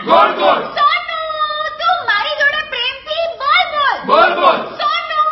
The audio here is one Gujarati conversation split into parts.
ગોળ ગોળ સોનું તું મારી જોડે પ્રેમથી બોલ બોલ બોલ બોલ સોનું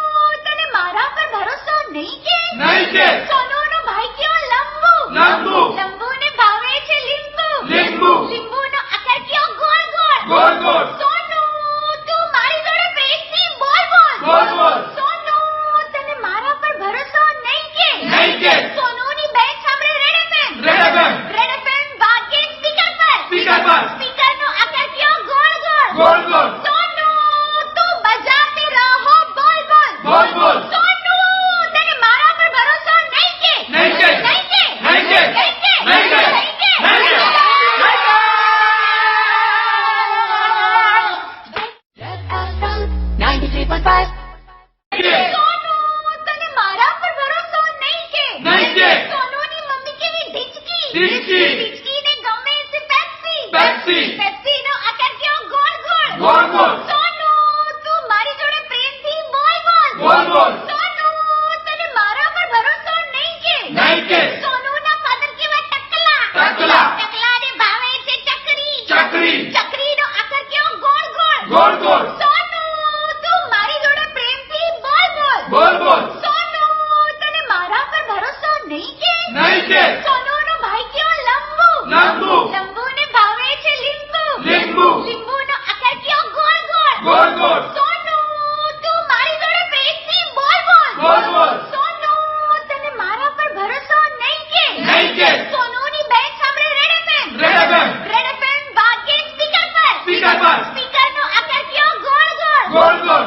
તને મારા પર ભરોસો નહીં કે નહીં કે સોનુનો ભાઈ કયો લંબુ લંબુ લંબુને ભાવે છે લીંબુ લીંબુ લીંબુનો આકાર કયો ગોળ ગોળ ગોળ ગોળ સોનું તું મારી જોડે પ્રેમથી બોલ બોલ બોલ બોલ સોનું તને મારા પર ભરોસો નહીં કે નહીં કે સોનુની બેન સાંભળે red FM red FM red FM વાગે સ્પીકર પર સ્પીકરનો આકાર કયો ગોળ ગોળ ગોળ ગોળ સોનું તું બજાતે રહો બોલ બોલ બોલ બોલ સોનું તને મારા પર ભરોસો નહીં કે નહીં કે નહીં કે નહીં કે નહીં કે નહીં કે નહીં કે 93.5 સોનું તને મારા પર ભરોસો નહીં કે નહીં કે સોનુની મમ્મી કેવી ઢીચકી ઢીચકી. ઢીચકીને ગમે છે પેપ્સી પેપ્સી. પેપ્સીનો આકાર કયો ગોળ ગોળ ગોળ ગોળ સોનું તું મારી જોડે પ્રેમથી બોલ બોલ બોલ બોલ સોનું તને મારા પર ભરોસો નહીં કે નહીં કે સોનુના ફાધર કેવા ટકલા ટકલા. ટકલાને ભાવે છે ચકરી ચકરી ચકરીનો આકાર કયો ગોળ ગોળ ગોળ ગોળ સોનું તું મારી જોડે પ્રેમથી બોલ બોલ બોલ બોલ સોનું તને મારા પર ભરોસો નહીં કે નહીં કે સોનુનો ભાઈ કયો લંબુ લંબુ લંબુને ભાવે છે લીંબુ લીંબુ લીંબુનો આકાર કયો ગોળ ગોળ ગોળ ગોળ સોનું તું મારી જોડે પ્રેમથી બોલ બોલ બોલ બોલ સોનું તને મારા પર ભરોસો નહીં કે નહીં કે સોનુની બેન સાંભળે red FM red FM red FM વાગે સ્પીકર પર સ્પીકર પર સ્પીકરનો આકાર કયો ગોળ ગોળ ગોળ ગોળ